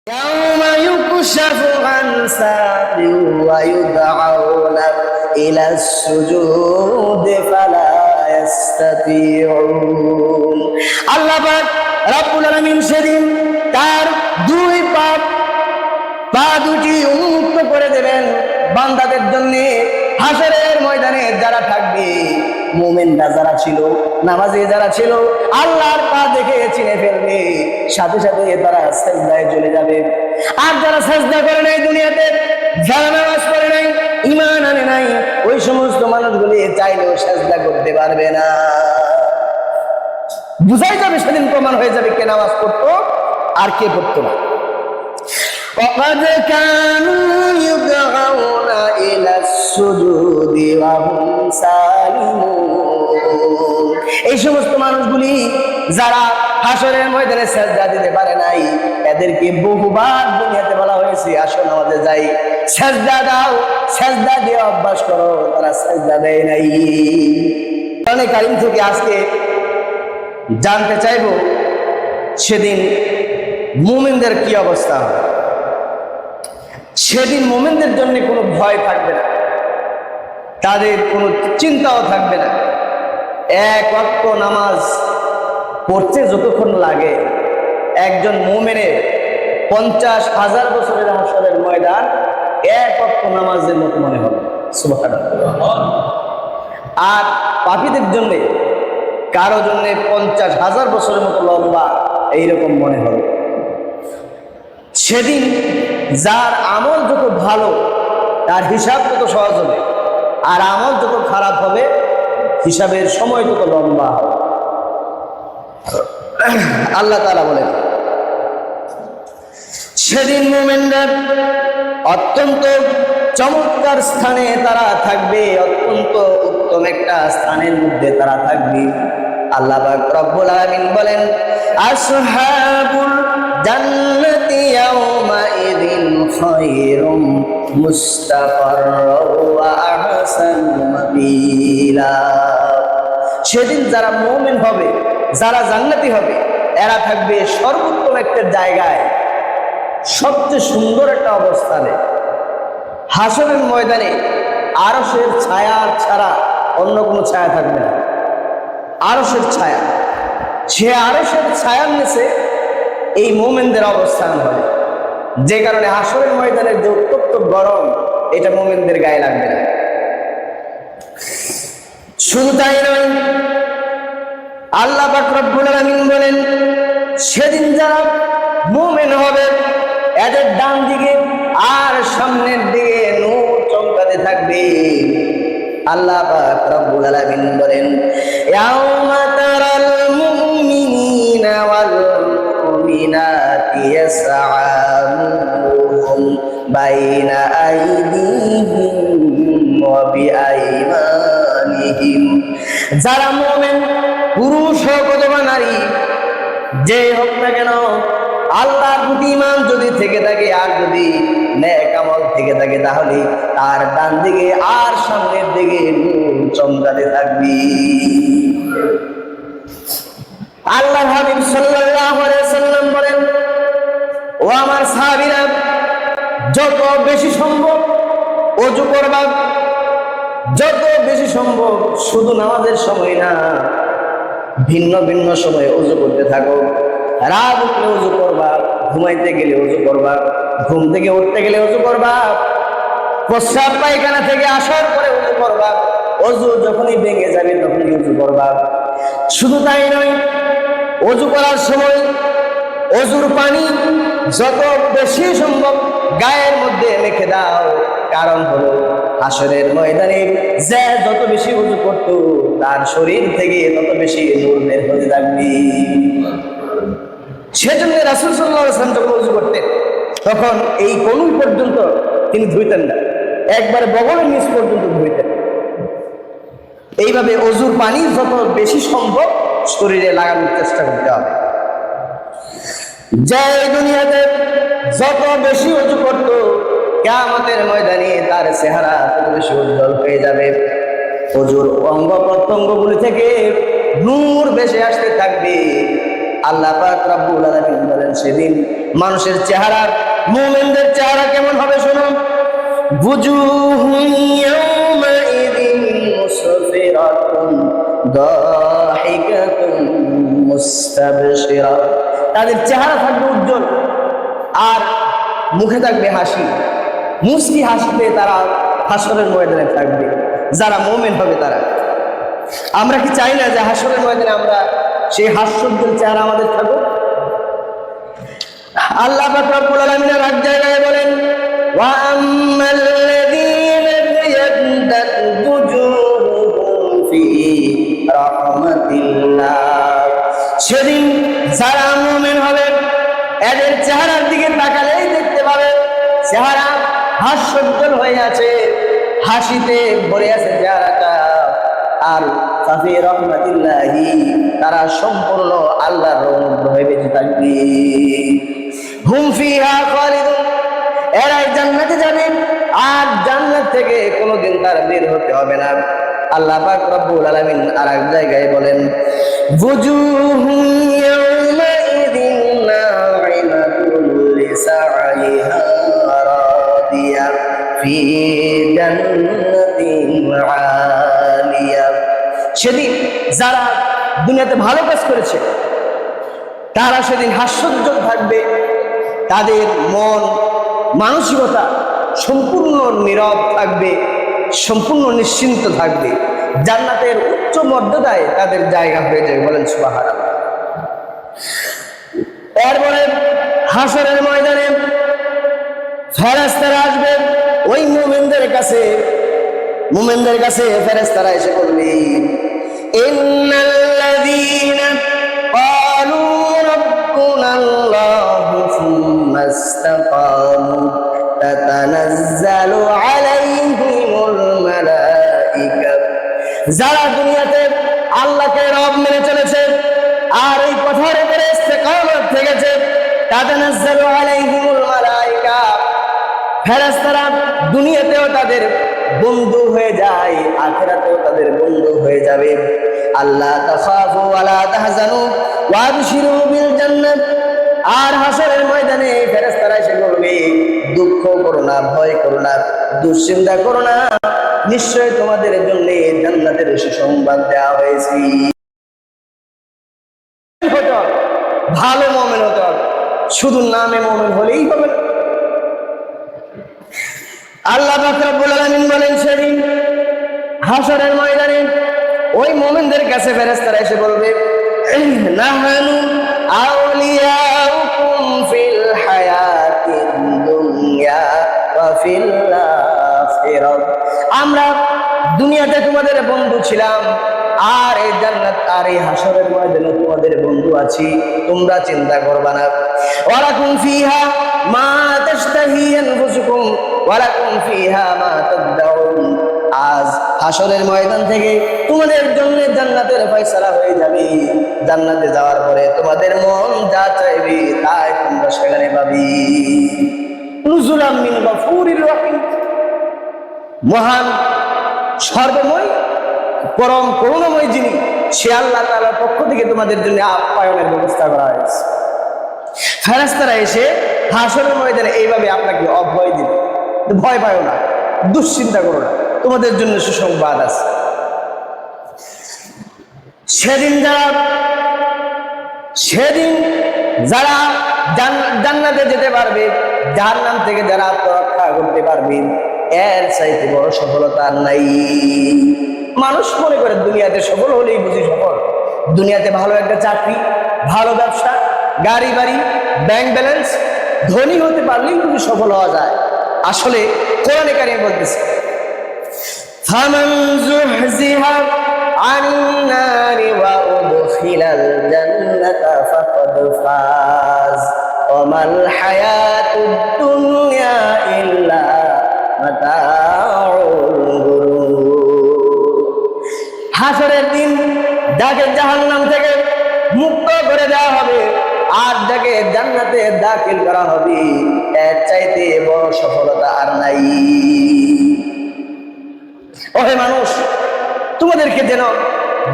يوم يكشف عن ساق ويدعون إلى السجود فلا يستطيعون আল্লাহ পাক রব্বুল আলামিন সেদিন তার দুই পা দুটি উন্মুক্ত করে দেবেন বান্দাদের জন্য। হাসরের ময়দানে যারা থাকবে, মুমিনরা যারা ছিল, নামাজি যারা ছিল, আল্লাহর পা দেখে চিনে ফেলবে, সাথে সাথে তারা সিজদায় চলে যাবে। আর যারা সিজদা করে নাই দুনিয়াতে, যারা নামাজ পড়ে নাই, ঈমান আনে নাই, ওই সমস্ত মানুষগুলি চাইলেও সিজদা করতে পারবে না। বুঝাই যাবে, সেদিন প্রমাণ হয়ে যাবে কে নামাজ পড়তো আর কে পড়তো না। وقد كانوا يدعون إلى السجود وهم سالمون এই সমস্ত মানুষগুলি যারা হাসরের ময়দানে সিজদা দিতে পারে নাই, এদেরকে বহুবার দুনিয়াতে বলা হয়েছে আসো নামাজে যাই, সিজদা দাও, সিজদা দিয়ে অভ্যাস করো, তারা সিজদা দেয় নাই। কোরআনে কারীম থেকে আজকে জানতে চাইবো সেদিন মুমিনদের কি অবস্থা হবে। সেদিন মুমিনদের জন্য কোনো ভয় থাকবে না, তাদের কোনো চিন্তাও থাকবে না। এক ওয়াক্ত নামাজ পড়তে যতক্ষণ লাগে, একজন মুমিনের 50,000 বছরের হাসরের ময়দান এক ওয়াক্ত নামাজের মতো মনে হবে। সুবহানাল্লাহ। আর পাপীদের জন্য কারো জন্য 50,000 বছরের মতো লম্বা এইরকম মনে হবে। সেদিন যার আমল যত ভালো তার হিসাব তত সহজ হবে, আর আমল যত খারাপ হবে হিসাবের সময় তত লম্বা হবে। আল্লাহ তাআলা বলেন, সেদিন মুমিনরা অত্যন্ত চমৎকার স্থানে তারা থাকবে, অত্যন্ত উত্তম একটা স্থানের মধ্যে তারা থাকবে। আল্লাহ পাক রব্বুল আলামিন বলেন, আসহাবুল জান্নাতি ইয়াউমা ইযিন খায়রুম মুস্তাকাররা ওয়া আহসানু মাকিলা। সেদিন যারা মুমিন হবে, যারা জান্নাতি হবে, এরা থাকবে সর্বোত্তম একটা জায়গায়, সবচেয়ে সুন্দর একটা অবস্থানে। হাসরের ময়দানে আরশের ছায়া ছাড়া অন্য কোনো ছায়া থাকবে না। আরশের ছায়া, সে আরশের ছায়ার নিচে এই মুমিনদের অবস্থান হবে, যে কারণে হাসরের ময়দানের যে উত্তপ্ত গরম, এটা মুমিনদের গায়ে লাগবে না। শুধু তাই নয়, আল্লাহ পাক রব্বুল আলামিন বলেন, সেদিন যারা মুমিন হবে এদের ডান দিকে আর সামনের দিকে নূর চমকাতে থাকবে। আল্লাহ পাক রব্বুল আলামিন বলেন, ইয়াউমা তারাল মুমিনিনা ওয়াল মুমিনাতি ইয়াসআ নূরুহুম বাইনা আইদিহিম ওয়া বিআইমানিহিম। যারা মুমিন, পুরুষ হোক অথবা নারী, যে হোক না কেন, আল্লাহর প্রতি ঈমান যদি থেকে থাকে আর যদি নেক আমল থেকে থাকে, তাহলে তার ডান দিকে আর সামনের দিকে নূর চমকাতে থাকবে। আল্লাহ হাবিব সাল্লাল্লাহু আলাইহি ওয়াসাল্লাম বলেন, ও আমার সাহাবীরা, যত বেশি সম্ভব ওযু করবা, যত বেশি সম্ভব, শুধু নামাজের সময় না, ভিন্ন ভিন্ন সময়ে ওযু করতে থাকো। রাত উঠলে ওযু করবা, ঘুমাইতে গেলে ওযু করবা, ঘুম থেকে উঠতে গেলে ওযু করবা, প্রস্রাব পায়খানা থেকে আসার পরে ওযু করবা, ওযু যখনই ভেঙে যাবে তখনই ওযু করবা। শুধু তাই নয়, ওযু করার সময় ওযুর পানি যত বেশি সম্ভব গায়ের মধ্যে মেখে দাও। কারণ হলো হাসরের ময়দানে যে যত বেশি ওযু করতো তার শরীর থেকে তত বেশি নূর বের হতে থাকবে। সেজন্য রাসূল সাল্লাল্লাহু আলাইহি ওয়াসাল্লাম যখন ওযু করতেন, তখন এই কনুই পর্যন্ত তিনি ধুইতেন না, একবারে বগলের নিচ পর্যন্ত ধুইতেন। এইভাবে ওযুর পানি যত বেশি সম্ভব শরীরে লাগানোর চেষ্টা করতে হবে। যে দুনিয়াতে যত বেশি ওযু করতো, কিয়ামতের ময়দানে তার চেহারা তত বেশি উজ্জ্বল হয়ে যাবে। ওযুর অঙ্গ প্রত্যঙ্গগুলি থেকে নূর ভেসে আসতে থাকবে। আল্লাহ পাক রব্বুল আলামিন বলেন, বলেন সেদিন মানুষের চেহারা, মুমিনদের চেহারা কেমন হবে শুনুন। বুজুহুন ইয়াউমাইযিন মুসফিরাতুন দাহিকাতুন মুস্তাবশিরা, তাদের চেহারা থাকবে উজ্জ্বল আর মুখে থাকবে হাসি, মুস্কি হাসিতে তারা হাসরের ময়দানে থাকবে যারা মুমিন হবে তারা। আমরা কি চাই না যে হাসরের ময়দানে আমরা সেই হাস্যোজ্জ্বল চেহারা আমাদের থাকুক? আল্লাহ পাক রব্বুল আলামিন এক জায়গায় বলেন, ওয়া আম্মাল্লাযীনা ইয়াদাত বুজুহুহুম ফি রাহমাতিল্লাহ, সেদিন যারা মুমিন হবে এদের চেহারার দিকে তাকালেই দেখতে পাবে চেহারা হাস্যোজ্জ্বল হয়ে আছে, হাসিতে ভরে আছে চেহারাটা। আর ফি রাহমাতিল্লাহি, তারা সম্পূর্ণ আল্লাহর রহমত হয়ে বেঁচে থাকবে। হুম ফিহা খালিদুন, এরা জান্নাতে যাবে আর জান্নাত থেকে কোনোদিন তার বের হতে হবে না। আল্লাহ পাক রব্বুল আলামিন আরেক জায়গায় বলেন, বুজুহুম ইয়াউমাইযিন নাঈমাতুন লিসাইহা রাদিয়া ফি জান্নাতিন আলিয়া, সেদিন যারা দুনিয়াতে ভালো কাজ করেছে তারা সেদিন হাস্যোজ্জ্বল থাকবে, তাদের মন মানসিকতা সম্পূর্ণ নীরব থাকবে, সম্পূর্ণ নিশ্চিন্ত থাকবে, জান্নাতের উচ্চ মর্যাদায় তাদের জায়গা হয়ে যাবে। বলেন সুবহানাল্লাহ। এরপরে হাসরের ময়দানে ফেরেশতারা আসবে ওই মুমিনদের কাছে, মুমিনদের কাছে ফেরেশতারা এসে বলবে, ইন্নাল্লাযীনা ক্বালু রাব্বুনাল্লাহু সুম্মা ইসতাকামু তাতানাজ্জালু আলাইহিমুল মালাইকা, যারা দুনিয়াতে আল্লাহকে রব মেনে চলেছে আর এই কথার উপরে ইস্তেকামত থেকেছে, তাতানাজ্জালু আলাইহিমুল মালাইকা, ফেরেশতারা দুনিয়াতেও তাদের বন্ধু হয়ে যায়, আখিরাতেও তাদের বন্ধু হয়ে যাবে। আল্লাহ তাখাফু ওয়ালা তাহজানু ওয়া আবশিরু বিল জান্নাত, আর হাসরের ময়দানে ফেরেশতারা এসে বলবে, দুঃখ করো না, ভয় করো না, দুশ্চিন্তা করো না, নিশ্চয় তোমাদের জন্য জান্নাতের সুসংবাদ দেওয়া হয়েছে। ভালো মুমিন হতে হবে, শুধু নামে মুমিন হলেই হবে না। আল্লাহ পাক রব্বুল আলামিন বলেন, সেদিন হাসরের ময়দানে ওই মুমিনদের কাছে ফেরেশতারা এসে বলবে, নাহনু আউলিয়াউকুম ফিল হায়াতিদ দুনিয়া ওয়া ফিল আখিরাহ, আমরা দুনিয়াতে তোমাদের বন্ধু ছিলাম আর এই জান্নাত আর এই হাসরের ময়দানে তোমাদের বন্ধু আছি, তোমরা চিন্তা করবা না। ওয়ালাকুম ফিহা মা তাশতাহি আনফুসুকুম ওয়ালাকুম ফিহা মা তাদউন, আজ হাসরের ময়দান থেকে তোমাদের জন্য জান্নাতের ফয়সালা হয়ে যাবে। জান্নাতে যাওয়ার পরে তোমাদের মন যা চাইবে তাই তোমরা সেখানে পাবে। নুজুলাম মিন গফুরির রহিম, মহান সর্বময় পরম করুণাময় যিনি, সে আল্লাহ তাআলার পক্ষ থেকে তোমাদের জন্য আপ্যায়নের ব্যবস্থা করা হয়েছে। ফেরেশতারা এসে হাসরের ময়দানে এইভাবে আপনাকে অভয় দিবে, ভয় পাও না, দুশ্চিন্তা করো না, তোমাদের জন্য সুসংবাদ আছে। সেদিন যারা জান্নাতে যেতে পারবে, জাহান্নাম থেকে যারা আত্মরক্ষা করতে পারবে, এর চাইতে বড় সফলতা আর নাই। মানুষ মনে করে দুনিয়াতে সফল হলেই বুঝি সফল, দুনিয়াতে ভালো একটা চাকরি, ভালো ব্যবসা, গাড়ি বাড়ি, ব্যাংক ব্যালেন্স, ধনী হতে পারলেই বুঝি সফল হওয়া যায়। আসলে কোরআনে কারিমে বলতেছে, ফামান যুহজিহা আনিন নারি ওয়া উদখিলাল জান্নাতা ফাকাদ ফাজ ওয়া মাল হায়াতুদ দুনিয়া ইল্লা মাতাউল গুরুর। হাসরের দিন যাকে জাহান্নাম থেকে মুক্ত করে দেওয়া হবে আর যাকে জান্নাতে দাখিল করা হবে, এর চাইতে বড় সফলতা আর নাই। ওহে মানুষ,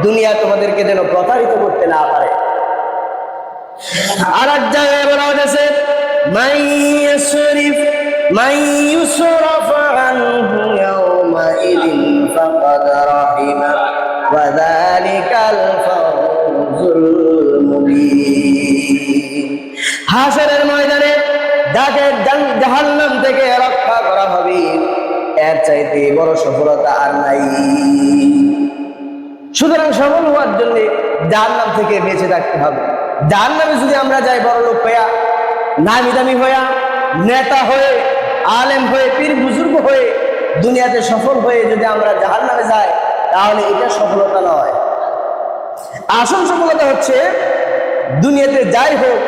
দুনিয়া তোমাদেরকে যেন প্রতারিত করতে না পারে। আর এক জায়গায় বলা হয়েছে মান ইউসরাফ আনহু ইয়াওমাইদিন ফাকাদ রাহিমা ওয়া যালিকাল ফাওজুল মুবিন। হাশরের ময়দানে যাকে জাহান্নাম থেকে রক্ষা করা হবে, এর চাইতে বড় সফলতা আর নাই। সুতরাং সফল হওয়ার জন্য জাহান্নাম থেকে বেঁচে থাকতে হবে। জাহান্নামে যদি আমরা যাই বড় লোক হইয়া, নামি দামি হইয়া, নেতা হয়ে, আলেম হয়ে, পীর বুজুর্গ হয়ে, দুনিয়াতে সফল হয়ে যদি আমরা জাহান্নামে যাই, তাহলে এটা সফলতা নয়। আসল সফলতা হচ্ছে দুনিয়াতে যাই হোক,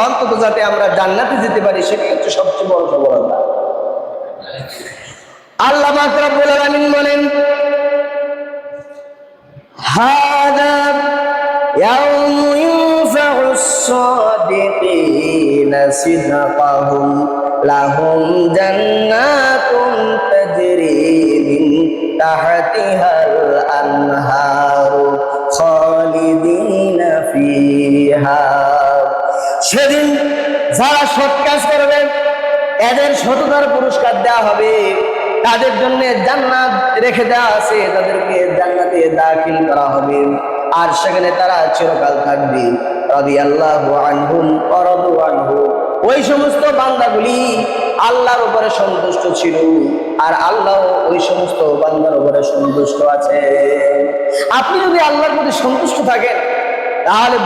অন্তত যাতে আমরা জান্নাতে যেতে পারি, সেটা হচ্ছে সবচেয়ে বড় সফলতা। আল্লাহ পাক রব্বুল আলামিন বলেন, হাদা ইয়াউমু ইনফাউস সাদিকিনা সিদকাহুম লাহুম জান্নাতুন তাজরি মিন তাহতিহাল আনহারু খালিদিনা ফিহা। সেদিন যারা সৎ কাজ করবে, এদের সততার পুরস্কার দেওয়া হবে। তাদের জন্য জান্নাত রেখে দেওয়া আছে, তাদেরকে জান্নাতে দাখিল করা হবে, আর সেখানে তারা চিরকাল থাকবে। রাদিয়াল্লাহু আনহুম ওয়া রাদু আনহু। ওই সমস্ত বান্দাগুলি আল্লাহর উপরে সন্তুষ্ট ছিল, আর আল্লাহ ওই সমস্ত বান্দার উপরে সন্তুষ্ট আছে। আপনি যদি আল্লাহর প্রতি সন্তুষ্ট থাকেন, তাহলে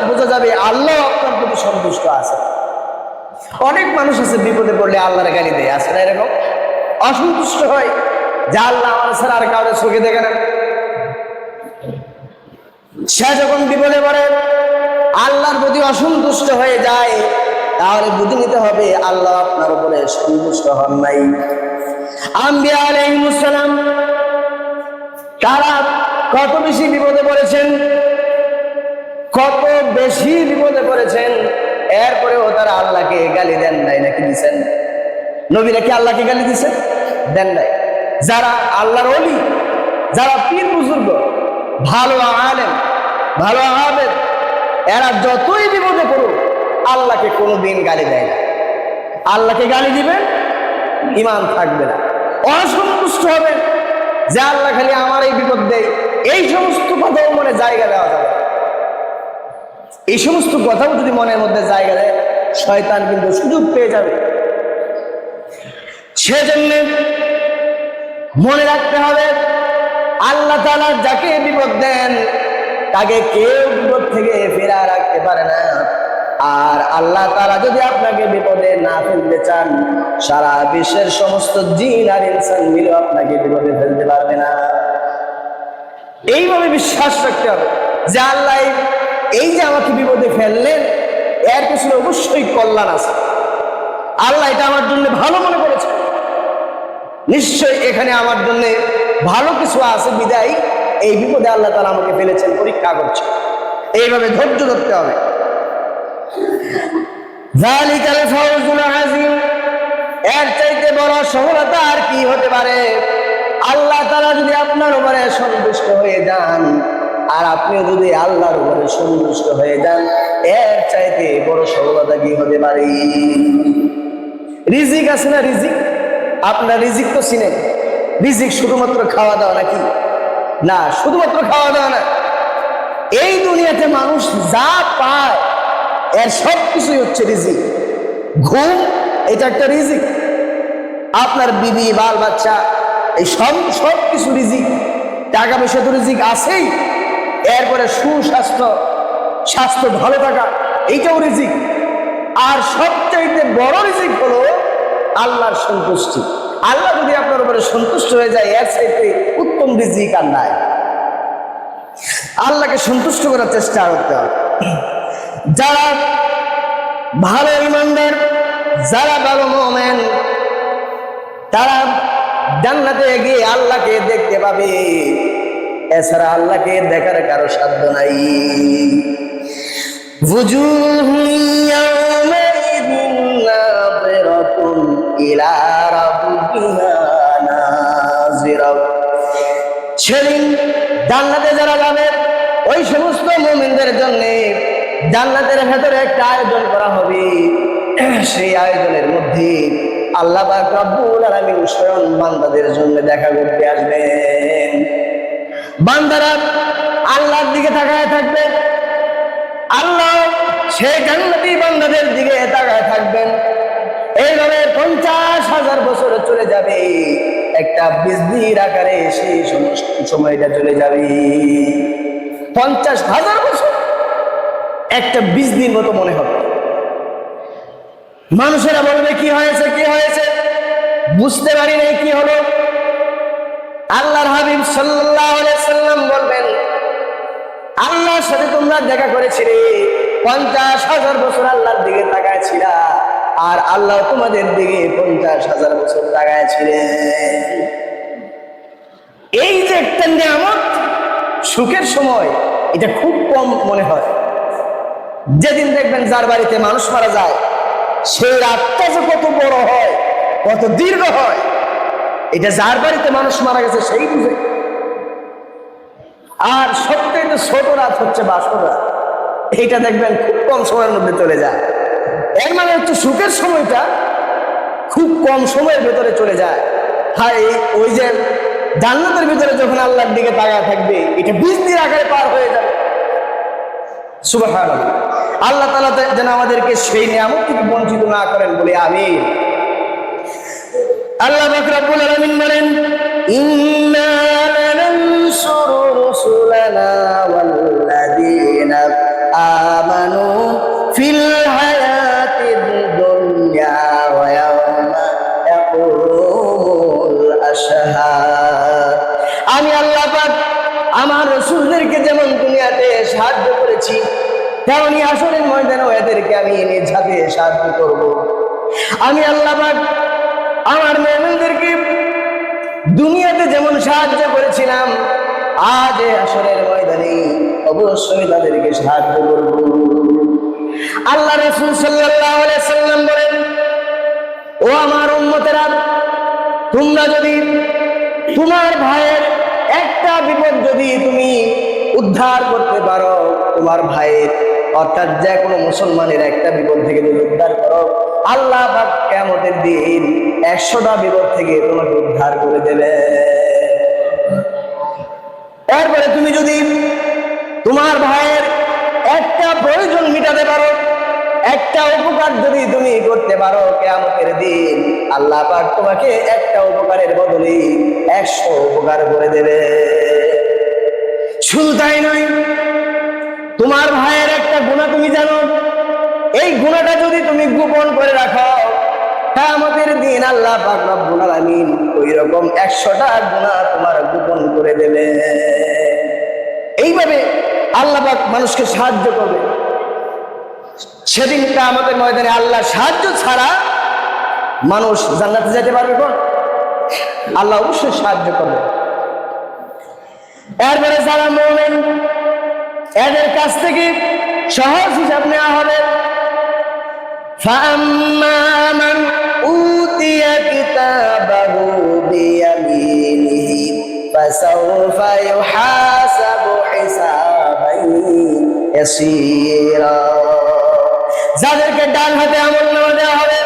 বোঝা যাবে আল্লাহ আপনার প্রতি সন্তুষ্ট আছে। অনেক মানুষ আছে বিপদে পড়লে আল্লাহর গালি দেয়, আছে না এরকম? অসন্তুষ্ট হয় যে আল্লাহ আমার ছাড়া আর কাউরে চোখে দেখে না। সে যখন বিপদে পড়ে আল্লাহর প্রতি অসন্তুষ্ট হয়ে যায়, তাহলে বুঝে নিতে হবে আল্লাহ আপনার উপরে সন্তুষ্ট হন নাই। আম্বিয়া আলাইহিস সালাম তারা কত বেশি বিপদে পড়েছেন, কত বেশি বিপদে পড়েছেন, এরপরেও তারা আল্লাহকে গালি দেন নাই, নাকি দিচ্ছেন? নবীরা কি আল্লাহকে গালি দিচ্ছেন? দেন নাই। যারা আল্লাহর ওলি, যারা পীর বুজুর্গ, ভালো আলেম, ভালো আবেদ, এরা যতই বিপদে পড়ুক আল্লাহকে কোনোদিন গালি দেয় না। আল্লাহকে গালি দিবেন, ঈমান থাকবে না, অসন্তুষ্ট হবেন যে আল্লাহ খালি আমার এই বিপদ দেয়। এই সমস্ত কথাও মনে জায়গা দেওয়া যাবে। এই সমস্ত কথাও যদি মনের মধ্যে জায়গা দেয়, শয়তান কিন্তু সুযোগ পেয়ে যাবে। সেজন্য মনে রাখতে হবে, আল্লাহ তাআলা যাকে বিপদ দেন তাকে কেউ বিপদ থেকে ফেরা রাখতে পারে না। আর আল্লাহ তাআলা যদি আপনাকে বিপদে না ফেলতে চান, সারা বিশ্বের সমস্ত জিন আর ইনসান মিলে আপনাকে বিপদে ফেলতে পারবে না। এইভাবে বিশ্বাস রাখতে হবে যে আল্লাহ এই যে আমাকে বিপদে ফেললেন, এর পিছনে অবশ্যই কল্যাণ আছে। আল্লাহ এটা আমার জন্য ভালো মনে করেছে, নিশ্চয়ই এখানে আমার জন্য ভালো কিছু আছে, বিদায় এই বিপদে আল্লাহ তাআলা আমাকে ফেলেছেন, পরীক্ষা করছে। এইভাবে ধৈর্য ধরতে হবে। যালিকাল ফাওজুল আযীম। এর চাইতে বড় সফলতা আর কি হতে পারে? আল্লাহ তাআলা যদি আপনার উপরে সন্তুষ্ট হয়ে যান, আর আপনিও যদি আল্লাহর উপরে সন্তুষ্ট হয়ে যান, এর চাইতে বড় সফলতা কি হতে পারে? রিজিক আছে না? রিজিক, আপনার রিজিক তো চিনেন। রিজিক শুধুমাত্র খাওয়া দাওয়া নাকি? না, শুধুমাত্র খাওয়া দাওয়া না। এই দুনিয়াতে মানুষ যা পায় এর সব কিছুই হচ্ছে রিজিক। ঘুম, এটা একটা রিজিক। আপনার বিবি, বাল বাচ্চা, এই সব কিছু রিজিক। টাকা পয়সা তো রিজিক আছেই, এরপরে সুস্বাস্থ্য, স্বাস্থ্য ভালো থাকা, এইটাও রিজিক। আর সবচাইতে বড় রিজিক হলো আল্লাহর সন্তুষ্টি। আল্লাহ যদি আপনার উপরে সন্তুষ্ট হয়ে যায়, এর চাইতে উত্তম রিজিক আর নাই। আল্লাহকে সন্তুষ্ট করার চেষ্টা করতে হবে। যারা ভালো ঈমানদার, যারা ভালো মুমিন, তারা জান্নাতে গিয়ে আল্লাহকে দেখতে পাবে। এছাড়া আল্লাহকে দেখার কারো সাধ্য নাই। ওয়াজুহুন ইয়াওমাইযিন নাযিরাতুন ইলা রাব্বিহা নাযিরা। সেদিন জান্নাতে যারা যাবে, ওই সমস্ত মুমিনদের জন্য জান্নাতের ভেতরে একটা আয়োজন করা হবে। সেই আয়োজনের মধ্যে আল্লাহ পাক রব্বুল আলামিন স্বয়ং বান্দাদের জন্য দেখা করতে আসবেন। বান্দারা আল্লাহর দিকে তাকায় থাকবে, আল্লাহ সেই জান্নাতি বান্দাদের দিকে তাকায় থাকবেন। এইভাবে 50,000 বছর চলে যাবে, একটা বিজলির আকারে সেই সময়টা চলে যাবে। 50,000 বছর একটা বিজলির মতো মনে হবে। মানুষেরা বলবে কি হয়েছে, কি হয়েছে, বুঝতে পারি নাই কি হলো। আল্লাহর হাবিব সাল্লাল্লাহু আলাইহি সাল্লাম বলবেন, আল্লাহর সাথে তোমরা দেখা করেছিলে, 50,000 বছর আল্লাহর দিকে তাকায় ছিলা, আর আল্লাহ তোমাদের দিকে 50,000 বছর তাকায় ছিলেন। এই যে একটা নিয়ামত, সুখের সময়, এটা খুব কম মনে হয়। যেদিন দেখবেন যার বাড়িতে মানুষ মারা যায়, সেই রাতটা যে কত বড় হয়, কত দীর্ঘ হয়, এটা যার বাড়িতে মানুষ মারা গেছে সেই বুঝে। আর সবথেকে ছোট রাত হচ্ছে বাসর রাত, এইটা দেখবেন খুব কম সময়ের মধ্যে চলে যায়। এর মানে হচ্ছে সুখের সময়টা খুব কম সময়ের ভেতরে চলে যায়। হ্যাঁ, ওই যে জান্নাতের ভিতরে যখন আল্লাহর দিকে তাকায় থাকবে, এটা বিজলির আকারে পার হয়ে যাবে। সুবহানাল্লাহ। আল্লাহ তাআলা যেন আমাদেরকে সেই নিয়ামত থেকে বঞ্চিত না করেন বলে আমিন। আল্লাহ পাক রব্বুল আলামিন বলেন, ইন্না লানানসুরু রুসুলানা ওয়াল্লাযীনা আমানু ফিল হায়াতিদ দুনিয়া ওয়া ইয়াওমা ইয়াকুমুল আশহাদ। আমি আল্লাহ পাক আমার রাসূলদেরকে যেমন দুনিয়াতে সাহায্য করেছি, তেমনি আসরের ময়দানেও এদেরকে আমি নিজ হাতে সাহায্য করব। আমি আল্লাহ পাক আমার মুমিনদেরকে দুনিয়াতে যেমন সাহায্য করেছিলাম, আজ আসরের ময়দানে অবশ্যই তাদেরকে সাহায্য করব। আল্লাহ রাসূল সাল্লাল্লাহু আলাইহি সাল্লাম বলেন, ও আমার উম্মতেরা, তোমরা যদি তোমার ভাইয়ের একটা বিপদ যদি তুমি উদ্ধার করতে পারো, তোমার ভাইয়ের অর্থাৎ যে কোনো মুসলমানের একটা বিপদ থেকে যদি উদ্ধার করো, আল্লাহ পাক কিয়ামতের দিন 100টা বিপদ থেকে তোমাকে উদ্ধার করে দেবে। এরপরে তুমি যদি তোমার ভাইয়ের একটা প্রয়োজন মিটাতে পারো, একটা উপকার যদি তুমি করতে পারো, কিয়ামতের দিন আল্লাহ পাক তোমাকে একটা উপকারের বদলে 100 উপকার করে দেবে। শুধু তাই নয়, তোমার ভাইয়ের একটা গুনাহ তুমি জানো, এই গুনাহটা যদি তুমি গোপন করে রাখো, কিয়ামতের দিন আল্লাহ পাক রব্বুল আলামিন ওই রকম 100টা গুনাহ তোমার গোপন করে দেবে। এইভাবে আল্লাহ পাক মানুষকে সাহায্য করবে। সেদিন কিয়ামতের ময়দানে আল্লাহ সাহায্য ছাড়া মানুষ জান্নাতে যেতে পারবে কোন? আল্লাহ অবশ্যই সাহায্য করবে। এরপরে যারা মুমিন, এদের কাছ থেকে সহজ হিসাব নেওয়া হবে। ফাআম্মা মান উতিয়া কিতাবাহু বিয়ামিনিহি ফাসাউফা ইউহাসাবু হিসাবান ইয়াসীরা। যাদেরকে ডান হাতে আমলনামা দেওয়া হবে,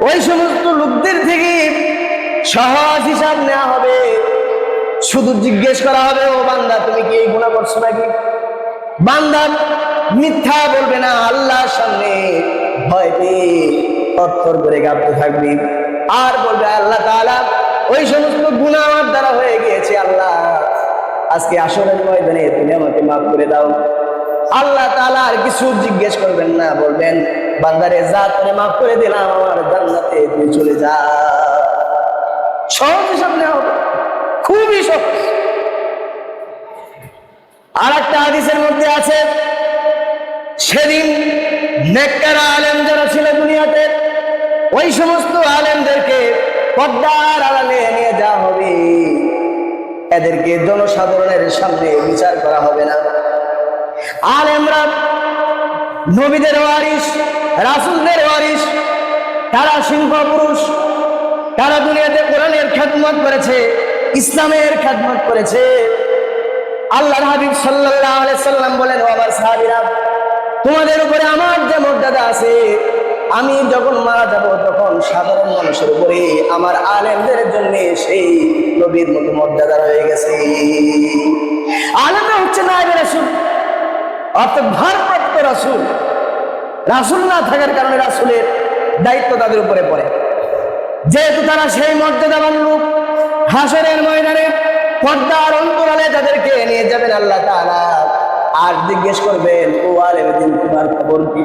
ওই সমস্ত লোকদের থেকে সহজ হিসাব নেওয়া হবে। শুধু জিজ্ঞেস করা হবে, ও বান্দা তুমি কি এই গুনাহ করছো নাকি? বান্দা মিথ্যা বলবে না, আল্লাহর সামনে ভয় পেয়ে থরথর করে কাঁপতে থাকবে আর বলবে, আল্লাহ তাআলা ওই সমস্ত গুনাহ আমার দ্বারা হয়ে গিয়েছে, আল্লাহ আজকে আসরের ময়দানে তুমি আমাকে মাফ করে দাও। আল্লাহ তাআলা আর কিছু জিজ্ঞেস করবেন না, বলবেন, বান্দারে যা তোরে মাফ করে দিলাম, আমার জান্নাতে তুই চলে যা। সহজ হিসাব নেওয়া হবে, খুবই সহজ। আর একটা হাদিসের মধ্যে আছে, সেদিন নেককার আলেম যারা ছিল দুনিয়াতে, ওই সমস্ত আলেমদেরকে পর্দার আড়ালে নিয়ে যাওয়া হবে। এদেরকে জনসাধারণের সামনে বিচার করা হবে না। আলেমরা নবীদের ওয়ারিস, রাসূলদের ওয়ারিস, তারা সিংহ পুরুষ, তারা দুনিয়াতে কোরআনের খেদমত করেছে, ইসলামের খেদমত করেছে। আল্লাহর হাবিব সাল্লাল্লাহু আলাইহি সাল্লাম বলেন, ও আমার সাহাবীরা, তোমাদের উপরে আমার যে মর্যাদা আছে, আমি যখন মারা যাব তখন সাধারণ মানুষের উপরে আমার আলেমদের জন্য সেই নবীর মতো মর্যাদা রয়ে গেছে। আলেমরা হচ্ছে নায়েবে রাসূল, অর্থাৎ ভারপ্রাপ্ত রাসূল। রাসূল না থাকার কারণে রাসূলের দায়িত্ব তাদের উপরে পড়ে। যেহেতু তারা সেই মর্যাদাবান লোক, হাসরের ময়দানে পর্দার অন্তরালে তাদেরকে নিয়ে যাবেন আল্লাহ তাআলা, আর জিজ্ঞেস করবেন, ও আলেম দিন তোমার খবর কি?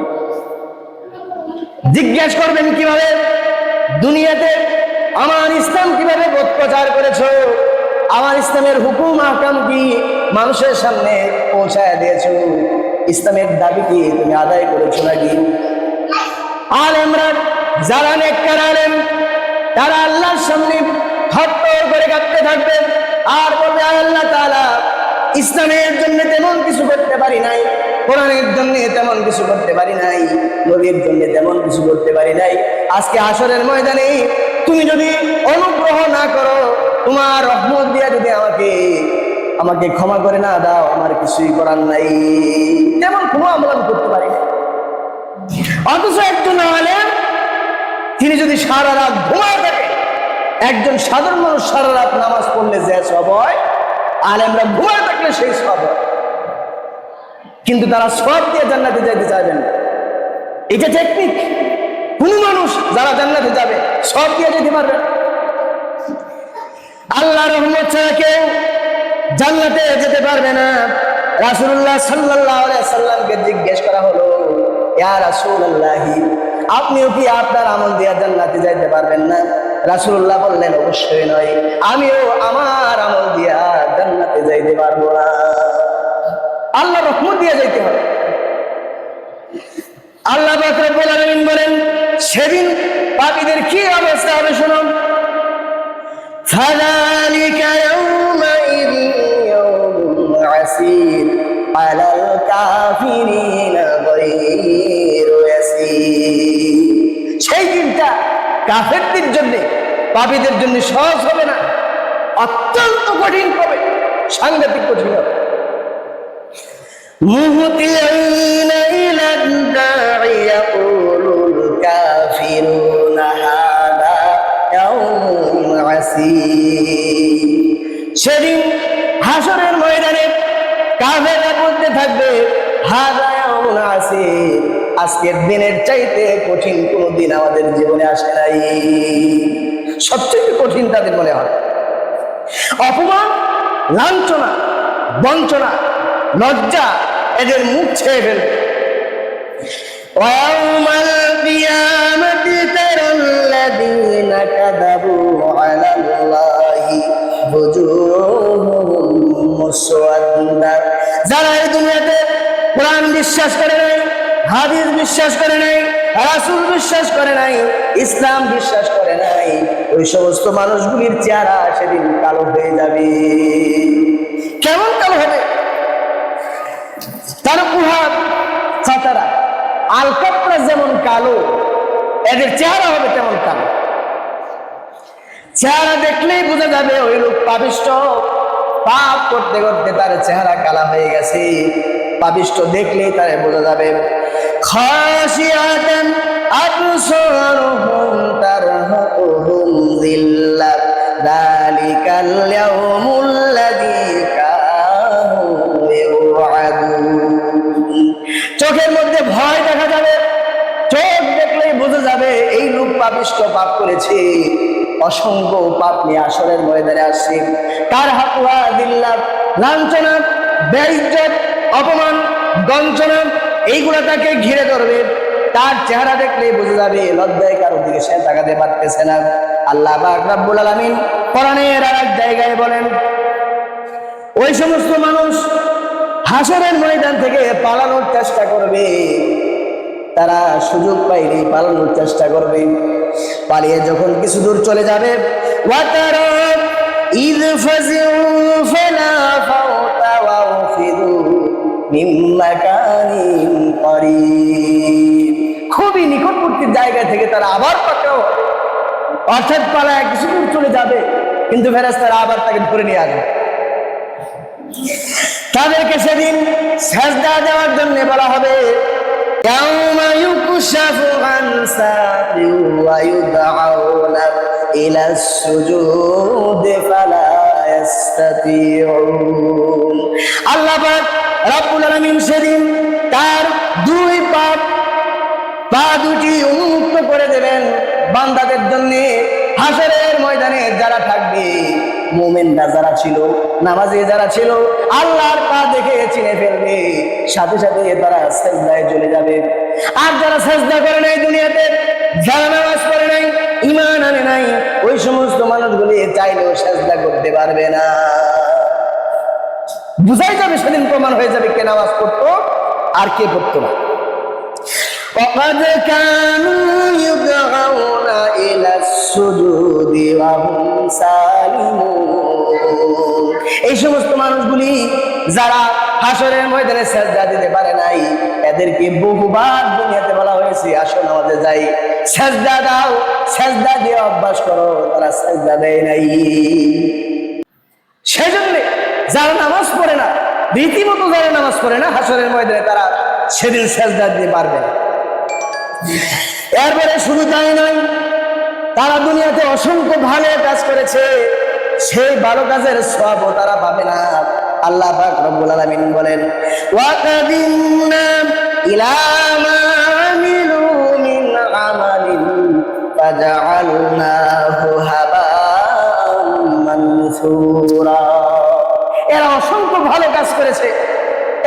জিজ্ঞেস করবেন কিভাবে দুনিয়াতে আমার ইসলাম কিভাবে প্রচার করেছো, আমার ইসলামের হুকুম আহকাম কি মানুষের সামনে পৌঁছায় দিয়েছো, ইসলামের দাবি কি তুমি আদায় করেছো নাকি? আলেমরা যারা নেককার আলেম, তারা আল্লাহর সামনে থরথর করে কাঁপতে থাকবে আর বলবে, আল্লাহ তাআলা, ইসলামের জন্য তেমন কিছু করতে পারি নাই, কোরআনের জন্য তেমন কিছু করতে পারি নাই, নবীর জন্য তেমন কিছু করতে পারি নাই। আজকে হাসরের ময়দানে তুমি যদি অনুগ্রহ না করো, তোমার রহমত দিয়া যদি আমাকে ক্ষমা করে না দাও, আমার কিছুই করার নাই, তেমন কোনো আমল আমি করতে পারি না। অথচ একজন আলেম, তিনি যদি সারা রাত ঘুমায় থাকে, একজন সাধারণ মানুষ সারা রাত নামাজ পড়লে যে সব হয়, আলেমরা ঘুমায় থাকলে সেই সব হয়। কিন্তু তারা সব দিয়ে জান্নাতে যাইতে চাইবেন না। এটা টেকনিক। কোন মানুষ যারা জান্নাতে যাবে সব দিয়ে যেতে পারবে? আল্লাহর রহমত ছাড়া কেউ জান্নাতে যেতে পারবে না। রাসূলুল্লাহ সাল্লাল্লাহু আলাইহি সাল্লামকে জিজ্ঞেস করা হলো, ইয়া রাসূলুল্লাহ, আপনিও কি আপনার আমল দিয়ে জান্নাতে যাইতে পারবেন না? রাসূলুল্লাহ বললেন, অবশ্যই নয়, আমিও আমার আমল দিয়া জান্নাতে যাইতে পারবো না। আল্লাহর রহমত দিয়ে যাইতে হবে। আল্লাহ পাক রব্বুল আলামিন বলেন, সেদিন পাপীদের কি অবস্থা হবে শুনুন। ফাযালিকা ইয়াওমাইযিন ইয়াওমুন আসীর আলাল কাফিরিনা গায়রু ইয়াসীর। সেই দিনটা কাফেরদের জন্য, পাপীদের জন্য সহজ হবে না, অত্যন্ত কঠিন হবে, সাংঘাতিক কঠিন হবে। মুহতিঈনা ইলা দাঈ ইয়াকুলুল কাফিরুনা হাদা ইয়াউমুন আসীর। সেদিন হাসরের ময়দানে কাফেররা বলতে থাকবে, হাদা ইয়াউমুন আসীর, আজকের দিনের চাইতে কঠিন কোনো দিন আমাদের জীবনে আসে নাই। সবচেয়ে কঠিন তাদের মনে হয়। অপমান, লাঞ্ছনা, বঞ্চনা, লজ্জা এদের মুখ ছেয়ে ফেলবে। ওয়াউমাল কিয়ামাতি তারাল্লাযীনা কাযাবু আলাল্লাহি বুজুহুহুম মুসওয়াদ্দা। যারা এই দুনিয়াতে কোরআন বিশ্বাস করে নাই, হাদিস বিশ্বাস করে নাই, রাসূল বিশ্বাস করে নাই, ইসলাম বিশ্বাস করে নাই, ওই সমস্ত মানুষগুলির চেহারা সেদিন কালো হয়ে যাবে। কেমন কালো হবে? তার কুহাব ছাতারা আলকাপড়া যেমন কালো, এদের চেহারা হবে তেমন কালো। চেহারা দেখলেই বোঝা যাবে ওই লোক পাপিষ্ঠ, পাপ করতে করতে তার চেহারা কালা হয়ে গেছে। পাপিষ্ঠ দেখলেই তার বোঝা যাবে। খাশিয়াতান আবসারুহুম তারহাকুহুম যিল্লাহ যালিকাল ইয়াউমুল্লাযী কানু ইউআদুন। চোখের মধ্যে ভয় দেখা যাবে, চোখ দেখলেই বোঝা যাবে এই লোক পাপিষ্ঠ, পাপ করেছে, অসংখ্য পাপ নিয়ে আসরের ময়দানে আসছে। তারহাকুহা যিল্লাহ, লাঞ্ছনা, বেইজ্জত, অপমান, গঞ্জনা, এইগুলা তাকে ঘিরে ধরবে। তার চেহারা দেখলেই বোঝা যাবে লজ্জায় কারোর দিকে সে তাকাতে পারতেছে না। আল্লাহ পাক রব্বুল আলামিন কোরআনের আরেক জায়গায় বলেন, ওই সমস্ত মানুষ হাসরের ময়দান থেকে পালানোর চেষ্টা করবে। তারা সুযোগ পাইলে পালানোর চেষ্টা করবে। পালিয়ে যখন কিছু দূর চলে যাবে, ওয়াতারা ইয ফাযিউ ফালা ফাওতা ওয়া উখিযু মিন মাকানিন করিব। খুবই নিকটবর্তী জায়গা থেকে তারা আবার পাকড়াও, অর্থাৎ পালায় কিছু দূর চলে যাবে, কিন্তু ফেরেশতারা আবার তাকে ধরে নিয়ে আসবে। তাদেরকে সেদিন সেজদা দেওয়ার জন্য বলা হবে, ইয়াউমা ইউকশাফু আন সাকিন ওয়া ইউদআউনা ইলা সুজুদি ফালা ইস্তাতিউন। আল্লাহ পাক রব্বুল আলামিন সেদিন তার দুই পা দুটি উন্মুক্ত করে দেবেন বান্দাদের জন্য। হাসরের ময়দানে যারা থাকবে, মুমিনরা যারা ছিল, নামাজি যারা ছিল, আল্লাহর পা দেখে চিনে ফেলবে, সাথে সাথে তারা সিজদায় চলে যাবে। আর যারা সিজদা করে নাই দুনিয়াতে, যারা নামাজ পড়ে নাই, ঈমান আনে নাই, ওই সমস্ত মানুষগুলি চাইলেও সিজদা করতে পারবে না। বুঝাই যাবে, সেদিন প্রমাণ হয়ে যাবে কে নামাজ পড়তো আর কে পড়তো না। وقد كانوا يدعون إلى السجود وهم سالمون। এই সমস্ত মানুষগুলি যারা হাসরের ময়দানে সিজদা দিতে পারে নাই, এদেরকে বহুবার দুনিয়াতে বলা হয়েছে আসো নামাজে যাই, সিজদা দাও, সিজদা দিয়ে অভ্যাস করো, তারা সিজদা দেয় নাই। সেজন্য যারা নামাজ পড়ে না, রীতিমতো যারা নামাজ পড়ে না, হাসরের ময়দানে তারা সেদিন সিজদা দিতে পারবে না। এরপরে শুধু তাই নয়, তারা দুনিয়াতে অসংখ্য ভালো কাজ করেছে, সেই ভালো কাজের সওয়াবও তারা পাবে না। আল্লাহ পাক রব্বুল আলামিন বলেন, ওয়া কাদিমনা ইলা মা আমিলু মিন আমালিন ফাজআলনাহু হাবাআন মানসুরা। এরা অসংখ্য ভালো কাজ করেছে,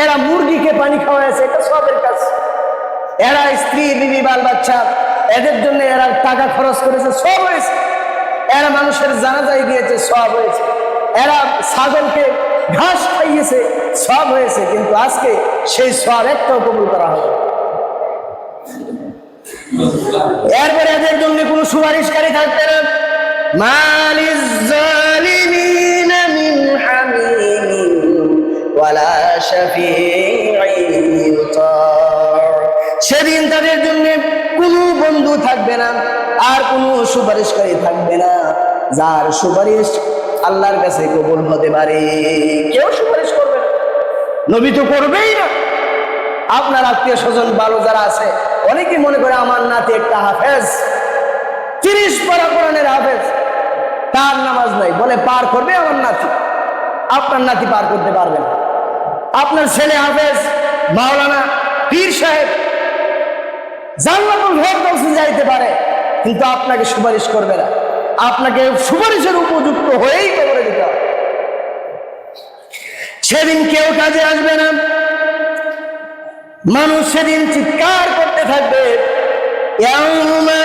এরা মুরগিকে পানি খাওয়াইছে, এটা সওয়াবের কাজ। এরা স্ত্রী, বিবি, বাল বাচ্চা, এদের জন্য এরা টাকা খরচ করেছে, সব হয়েছে। এরা মানুষের জানাজায় গিয়েছে, সব হয়েছে। এরা ছাগলকে ঘাস খাইয়েছে, সব হয়েছে। কিন্তু আজকে সেই সব একটাও কবুল করা হবে। এরপরে এদের জন্য কোনো সুপারিশকারী থাকবে না। মালিজ জালিমিনা মিন হামিমিন ওয়ালা শাফিঈন ইউতা। সেদিন তাদের জন্য কোনো বন্ধু থাকবে না, আর কোনো সুপারিশকারী থাকবে না, যার সুপারিশ আল্লাহর কাছে কবুল হতে পারে। কেউ সুপারিশ করবে না, নবী তো করবেই না। আপনার আত্মীয় স্বজন ভালো যারা আছে, অনেকে মনে করে আমার নাতি একটা হাফেজ, 30 পারা কোরআনের হাফেজ, তার নামাজ নাই, বলে পার করবে আমার নাতি। আপনার নাতি পার করতে পারবে না। আপনার ছেলে হাফেজ, মাওলানা, পীর সাহেব, জান্নাতুল ফেরদাউসে যাইতে পারে, কিন্তু আপনাকে সুপারিশ করবে না। আপনাকে সুপারিশের উপযুক্ত হয়েই কবরে দিতে হবে। সেদিন কেউ কাজে আসবে না। মানুষ সেদিন চিৎকার করতে থাকবে, ইয়াউমা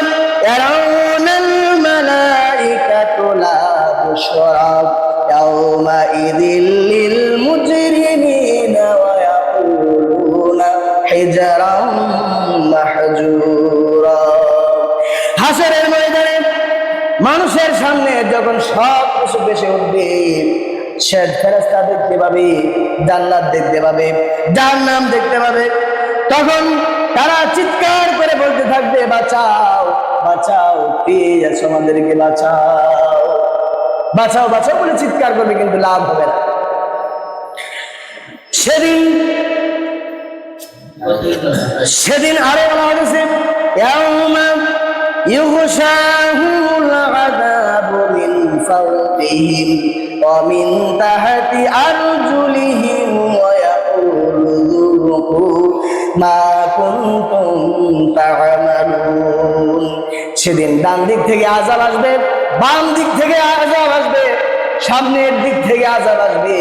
ইয়ারাউনাল মালাইকাতু লা বুশরা ইয়াউমা ইযিল লিল মুজরিমিনা ওয়া ইয়াকুলুনা হিজরাম মাহজুরা। হাসরের ময়দানে মানুষের সামনে যখন সব কিছু ভেসে উঠবে, সে ফেরেশতা দেখতে পাবে, জান্নাত দেখতে পাবে, জাহান্নাম দেখতে পাবে, তখন তারা চিৎকার করে বলতে থাকবে, বাঁচাও বাঁচাও, প্লিজ এসো আমাদেরকে বাঁচাও, বাঁচাও বাঁচাও বলে চিৎকার করবে, কিন্তু লাভ হবে না। সেদিন আরো বলা হয়েছে, ইয়াউমা ইউগশাহুমুল আযাবু মিন ফাওকিহিম ওয়া মিন তাহতি আরজুলিহিম ওয়া ইয়াকুলু যুকু মা কুনতুম তা'মালুন। সেদিন ডান দিক থেকে আযাব আসবে, বাম দিক থেকে আযাব আসবে, সামনের দিক থেকে আযাব আসবে,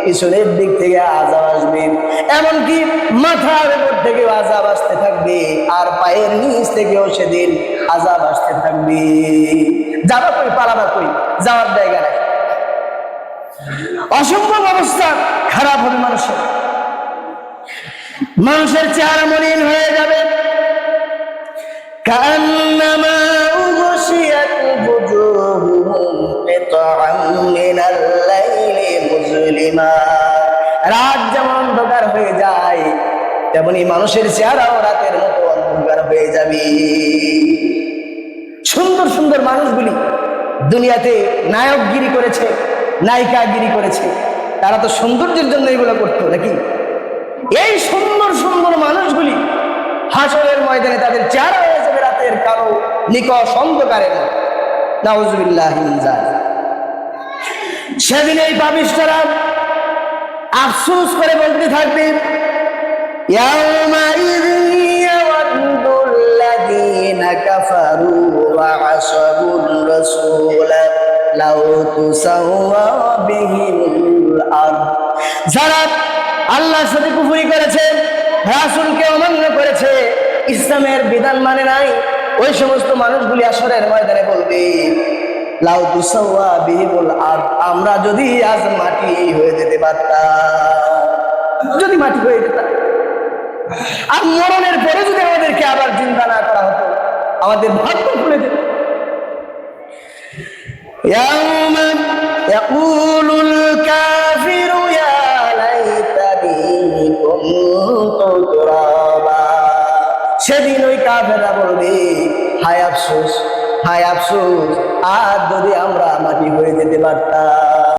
পিছনের দিক থেকে আযাব আসবে, এমনকি মাথার উপর থেকে আযাব আসতে থাকবে, আর পায়ের নিচ থেকেও সেদিন আযাব আসতে থাকবে। যাবা কই, পালাবা কই, যাওয়ার জায়গা নাই। অসম্ভব অবস্থা খারাপ হবে মানুষের। মানুষের চেহারা মলিন হয়ে যাবে, কান্নামা উগশিয়াত বুজুহুম কিতাআম মিনাল লাইলি মুজলিমা। রাত যেমন অন্ধকার হয়ে যায়, তেমনি মানুষের চেহারাও রাতের মতো অন্ধকার হয়ে যাবে। সুন্দর সুন্দর মানুষগুলি দুনিয়াতে নায়কগিরি করেছে, নায়িকাগিরি করেছে, তারা তো সৌন্দর্যের জন্য এগুলো করতো নাকি? এই সুন্দর সুন্দর মানুষগুলি হাসরের ময়দানে তাদের চেহারা হয়ে যাবে রাতের কালো নিকষ অন্ধকারের মতো। নাউজুবিল্লাহি মিন যালিক। সেদিন এই পাপিষ্ঠরা আফসোস করে বলতে থাকবে, ইয়াউমাইযিন ইয়াওয়াদ্দুল্লাযীনা কাফারু ওয়া আসাবুর রাসূলা লাউ তুসাওয়া বিহিল আরদ। যারা আল্লাহর সাথে কুফরি করেছে, রাসূলকে অমান্য করেছে, ইসলামের বিধান মানে নাই, ওই সমস্ত মানুষগুলি আসরের ময়দানে বলবে, লাউ তুসাওয়া বিহিল আরদ, আমরা যদি আজ মাটি হয়ে যেতে পারতাম, যদি মাটি হয়ে যেতাম, আর মরণের পরে যদি আমাদেরকে আবার জিন্দা না করা হতো, আমাদের ভাগ্য খুলে যেত। ইয়াউমা ইয়াকুলুল কাফিরু ইয়া লাইতানি কুনতু তুরাবা। সেদিন ওই কাফেররা বলবে, হায় আফসোস, হায় আফসোস, আর যদি আমরা মাটি হয়ে যেতে পারতাম।